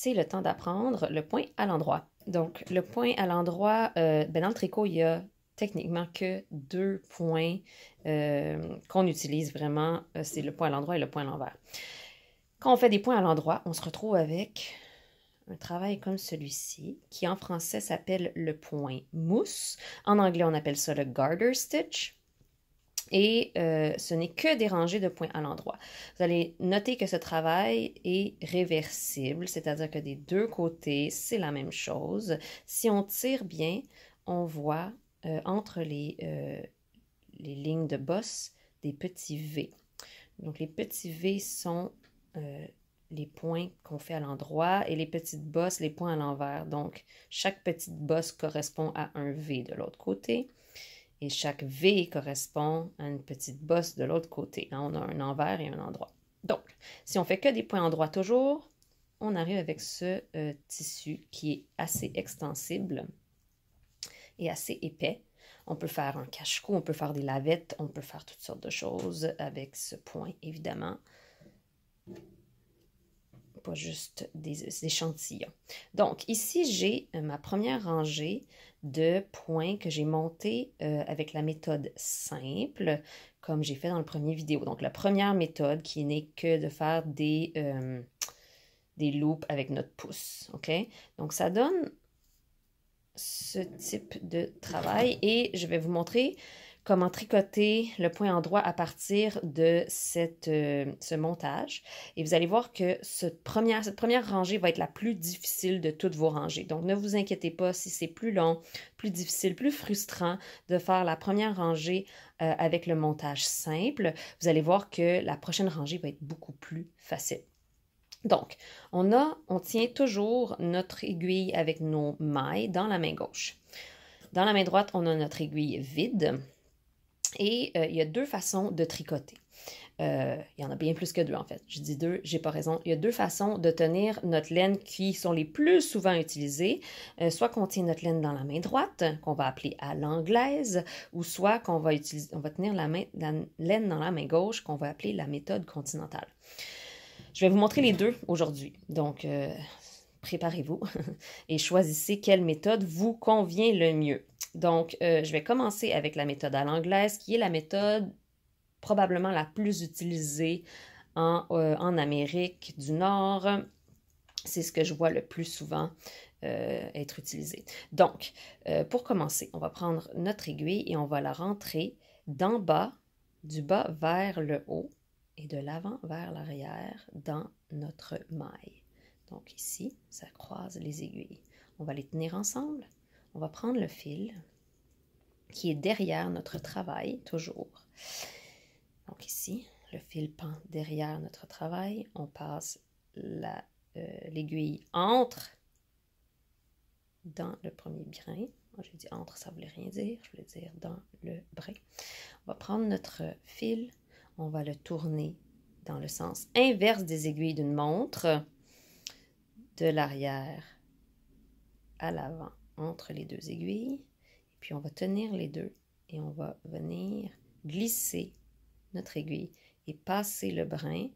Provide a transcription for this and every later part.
c'est le temps d'apprendre le point à l'endroit. Donc, le point à l'endroit, dans le tricot, il y a techniquement que deux points qu'on utilise vraiment. C'est le point à l'endroit et le point à l'envers. Quand on fait des points à l'endroit, on se retrouve avec un travail comme celui-ci, qui en français s'appelle le point mousse. En anglais, on appelle ça le garter stitch. Et ce n'est que des rangées de points à l'endroit. Vous allez noter que ce travail est réversible, c'est-à-dire que des deux côtés, c'est la même chose. Si on tire bien, on voit entre les lignes de bosse des petits V. Donc les petits V sont les points qu'on fait à l'endroit et les petites bosses, les points à l'envers. Donc chaque petite bosse correspond à un V de l'autre côté. Et chaque V correspond à une petite bosse de l'autre côté. On a un envers et un endroit. Donc, si on fait que des points endroits toujours, on arrive avec ce tissu qui est assez extensible et assez épais. On peut faire un cache-cou, on peut faire des lavettes, on peut faire toutes sortes de choses avec ce point, évidemment. Pas juste des échantillons. Donc, ici, j'ai ma première rangée de points que j'ai montés avec la méthode simple, comme j'ai fait dans le premier vidéo. Donc, la première méthode qui n'est que de faire des loops avec notre pouce. OK? Donc, ça donne ce type de travail et je vais vous montrer comment tricoter le point endroit à partir de ce montage. Et vous allez voir que cette première rangée va être la plus difficile de toutes vos rangées. Donc, ne vous inquiétez pas si c'est plus long, plus difficile, plus frustrant de faire la première rangée avec le montage simple. Vous allez voir que la prochaine rangée va être beaucoup plus facile. Donc, on tient toujours notre aiguille avec nos mailles dans la main gauche. Dans la main droite, on a notre aiguille vide. Et il y a deux façons de tricoter. Il y en a bien plus que deux, en fait. Je dis deux, j'ai pas raison. Il y a deux façons de tenir notre laine qui sont les plus souvent utilisées. Soit qu'on tient notre laine dans la main droite, qu'on va appeler à l'anglaise, ou soit qu'on va tenir la laine dans la main gauche, qu'on va appeler la méthode continentale. Je vais vous montrer les deux aujourd'hui. Donc, préparez-vous et choisissez quelle méthode vous convient le mieux. Donc, je vais commencer avec la méthode à l'anglaise, qui est la méthode probablement la plus utilisée en Amérique du Nord. C'est ce que je vois le plus souvent être utilisé. Donc, pour commencer, on va prendre notre aiguille et on va la rentrer d'en bas, du bas vers le haut et de l'avant vers l'arrière dans notre maille. Donc ici, ça croise les aiguilles. On va les tenir ensemble. On va prendre le fil qui est derrière notre travail, toujours. Donc ici, le fil pend derrière notre travail. On passe l'aiguille entre dans le premier brin. J'ai dit entre, ça ne voulait rien dire. Je voulais dire dans le brin. On va prendre notre fil. On va le tourner dans le sens inverse des aiguilles d'une montre, de l'arrière à l'avant entre les deux aiguilles. Et puis on va tenir les deux et on va venir glisser notre aiguille et passer le brin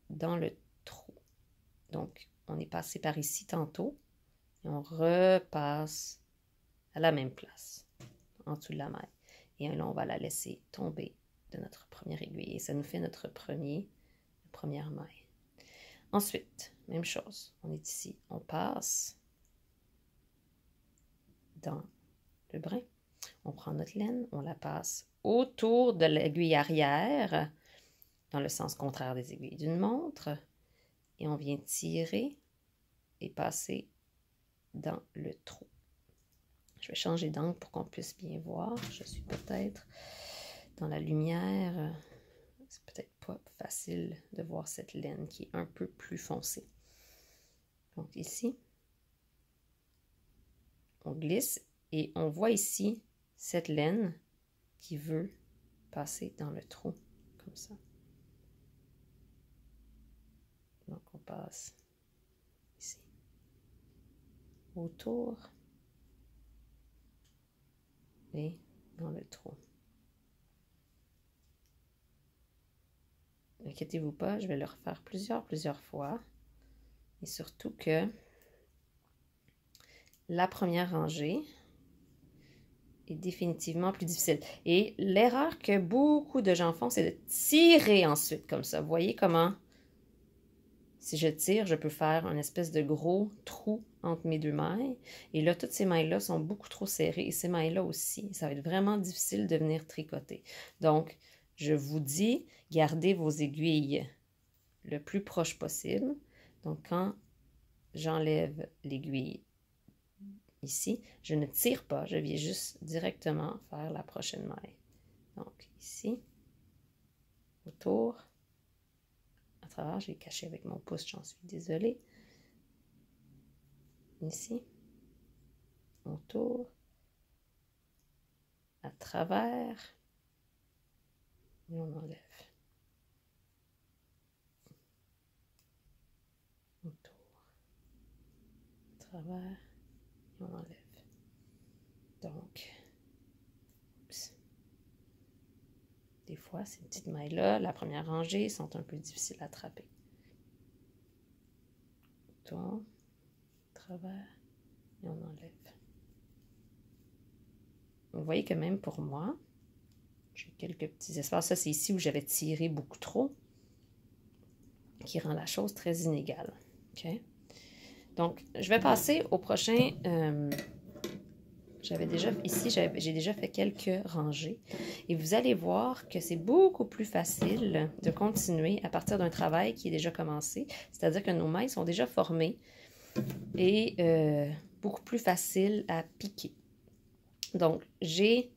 dans le trou. Donc, on est passé par ici tantôt et on repasse à la même place, en dessous de la maille. Et là, on va la laisser tomber de notre première aiguille et ça nous fait notre première maille. Ensuite, même chose, on est ici, on passe dans le brin, on prend notre laine, on la passe autour de l'aiguille arrière, dans le sens contraire des aiguilles d'une montre, et on vient tirer et passer dans le trou. Je vais changer d'angle pour qu'on puisse bien voir. Je suis peut-être dans la lumière. C'est peut-être pas facile de voir cette laine qui est un peu plus foncée. Donc ici, on glisse et on voit ici cette laine qui veut passer dans le trou, comme ça. Donc on passe ici, autour et dans le trou. N'inquiétez-vous pas, je vais le refaire plusieurs fois. Et surtout que la première rangée est définitivement plus difficile. Et l'erreur que beaucoup de gens font, c'est de tirer ensuite comme ça. Vous voyez comment, si je tire, je peux faire une espèce de gros trou entre mes deux mailles. Et là, toutes ces mailles-là sont beaucoup trop serrées. Et ces mailles-là aussi, ça va être vraiment difficile de venir tricoter. Donc, je vous dis, gardez vos aiguilles le plus proche possible. Donc, quand j'enlève l'aiguille ici, je ne tire pas, je viens juste directement faire la prochaine maille. Donc, ici, autour, à travers, j'ai caché avec mon pouce, j'en suis désolée. Ici, autour, à travers, et on enlève. Autour, à travers, et on enlève. Donc, des fois, ces petites mailles-là, la première rangée, sont un peu difficiles à attraper. Autour, à travers, et on enlève. Vous voyez que même pour moi, j'ai quelques petits espaces. Ça, c'est ici où j'avais tiré beaucoup trop, qui rend la chose très inégale. OK? Donc, je vais passer au prochain. J'ai déjà fait quelques rangées. Et vous allez voir que c'est beaucoup plus facile de continuer à partir d'un travail qui est déjà commencé. C'est-à-dire que nos mailles sont déjà formées et beaucoup plus facile à piquer. Donc, j'ai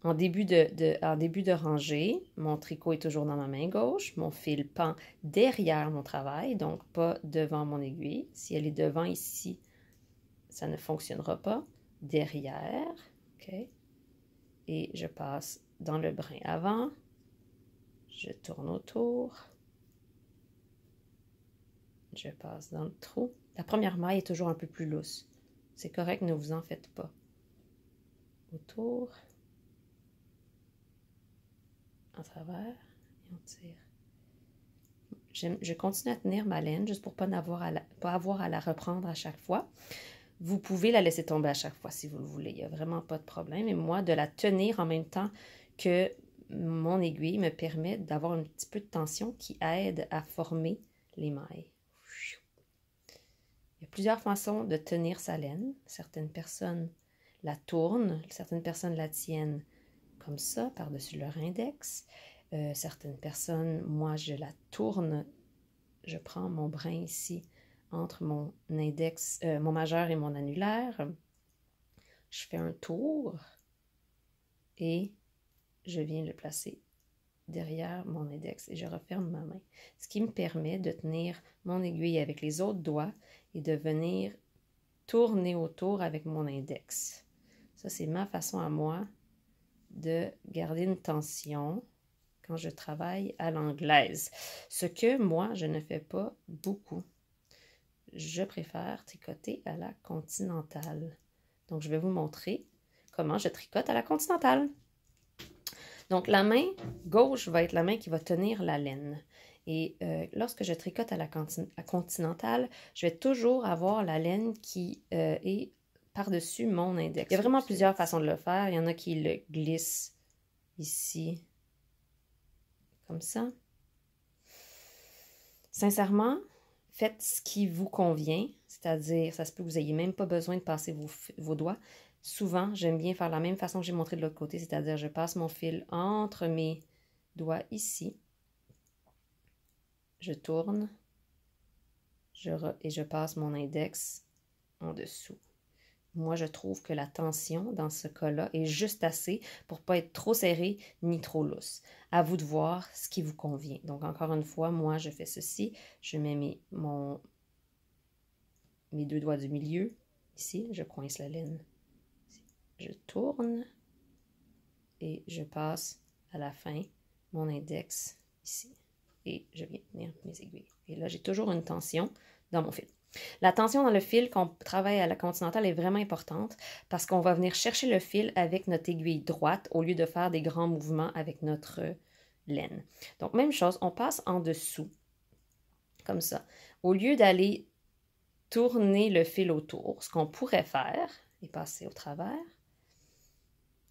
en début de rangée, mon tricot est toujours dans ma main gauche, mon fil pend derrière mon travail, donc pas devant mon aiguille. Si elle est devant ici, ça ne fonctionnera pas. Derrière, OK, et je passe dans le brin avant, je tourne autour, je passe dans le trou. La première maille est toujours un peu plus lousse. C'est correct, ne vous en faites pas. Autour, en travers, et on tire. Je continue à tenir ma laine juste pour pas avoir à la reprendre à chaque fois. Vous pouvez la laisser tomber à chaque fois si vous le voulez. Il n'y a vraiment pas de problème. Et moi, de la tenir en même temps que mon aiguille me permet d'avoir un petit peu de tension qui aide à former les mailles. Il y a plusieurs façons de tenir sa laine. Certaines personnes la tournent, certaines personnes la tiennent comme ça, par-dessus leur index. Certaines personnes, moi, je la tourne. Je prends mon brin ici entre mon index, mon majeur et mon annulaire. Je fais un tour et je viens le placer derrière mon index et je referme ma main. Ce qui me permet de tenir mon aiguille avec les autres doigts et de venir tourner autour avec mon index. Ça, c'est ma façon à moi de garder une tension quand je travaille à l'anglaise. Ce que moi, je ne fais pas beaucoup. Je préfère tricoter à la continentale. Donc, je vais vous montrer comment je tricote à la continentale. Donc, la main gauche va être la main qui va tenir la laine. Et lorsque je tricote à la continentale, je vais toujours avoir la laine qui est par-dessus mon index. Il y a vraiment plusieurs façons de le faire. Il y en a qui le glissent ici, comme ça. Sincèrement, faites ce qui vous convient, c'est-à-dire, ça se peut que vous n'ayez même pas besoin de passer vos doigts. Souvent, j'aime bien faire la même façon que j'ai montré de l'autre côté, c'est-à-dire, je passe mon fil entre mes doigts ici, je tourne, et je passe mon index en dessous. Moi, je trouve que la tension dans ce cas-là est juste assez pour ne pas être trop serrée ni trop lousse. À vous de voir ce qui vous convient. Donc, encore une fois, moi, je fais ceci. Je mets mes deux doigts du milieu. Ici, je coince la laine. Je tourne et je passe à la fin mon index ici. Et je viens tenir mes aiguilles. Et là, j'ai toujours une tension dans mon fil. La tension dans le fil qu'on travaille à la continentale est vraiment importante parce qu'on va venir chercher le fil avec notre aiguille droite au lieu de faire des grands mouvements avec notre laine. Donc, même chose, on passe en dessous, comme ça. Au lieu d'aller tourner le fil autour. Ce qu'on pourrait faire et passer au travers,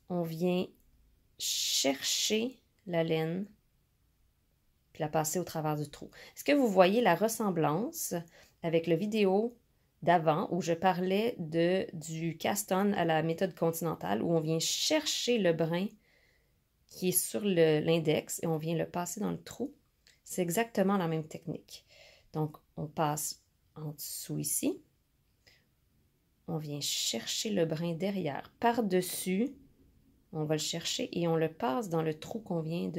on vient chercher la laine puis la passer au travers du trou. Est-ce que vous voyez la ressemblance avec la vidéo d'avant où je parlais du cast-on à la méthode continentale où on vient chercher le brin qui est sur l'index et on vient le passer dans le trou? C'est exactement la même technique. Donc, on passe en dessous ici. On vient chercher le brin derrière. Par-dessus, on va le chercher et on le passe dans le trou qu'on vient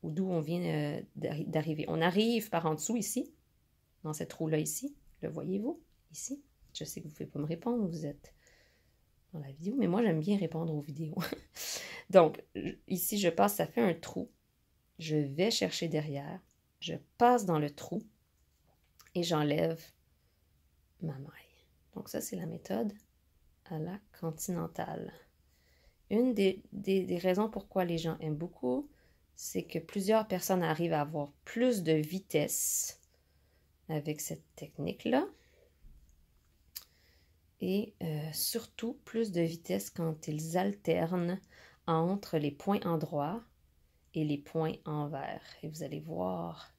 ou d'où on vient d'arriver. On arrive par en dessous ici, dans ce trou-là ici. Le voyez-vous? Ici. Je sais que vous ne pouvez pas me répondre, vous êtes dans la vidéo, mais moi, j'aime bien répondre aux vidéos. Donc, ici, je passe, ça fait un trou. Je vais chercher derrière. Je passe dans le trou et j'enlève ma maille. Donc, ça, c'est la méthode à la continentale. Une des raisons pourquoi les gens aiment beaucoup, c'est que plusieurs personnes arrivent à avoir plus de vitesse avec cette technique-là. Et surtout, plus de vitesse quand ils alternent entre les points endroits et les points envers. Et vous allez voir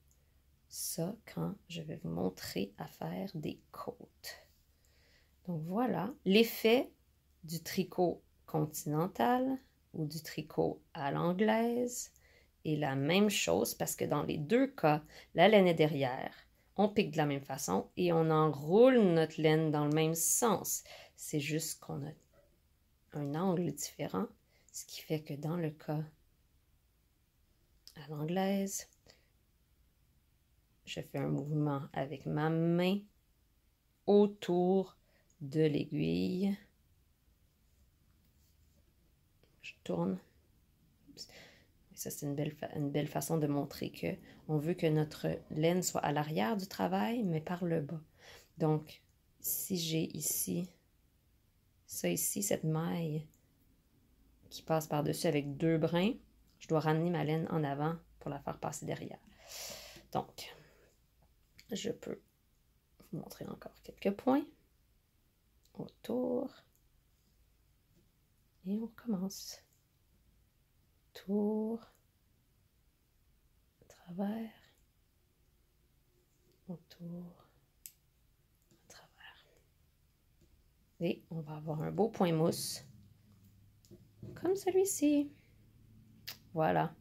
ça quand je vais vous montrer à faire des côtes. Donc voilà, l'effet du tricot continental ou du tricot à l'anglaise est la même chose parce que dans les deux cas, la laine est derrière, on pique de la même façon et on enroule notre laine dans le même sens. C'est juste qu'on a un angle différent, ce qui fait que dans le cas à l'anglaise, je fais un mouvement avec ma main autour de l'aiguille. Je tourne. Ça, c'est une belle façon de montrer qu'on veut que notre laine soit à l'arrière du travail, mais par le bas. Donc, si j'ai ici, ça ici, cette maille qui passe par-dessus avec deux brins, je dois ramener ma laine en avant pour la faire passer derrière. Donc, je peux vous montrer encore quelques points autour. Et on recommence. Tour, travers, autour, travers. Et on va avoir un beau point mousse, comme celui-ci. Voilà.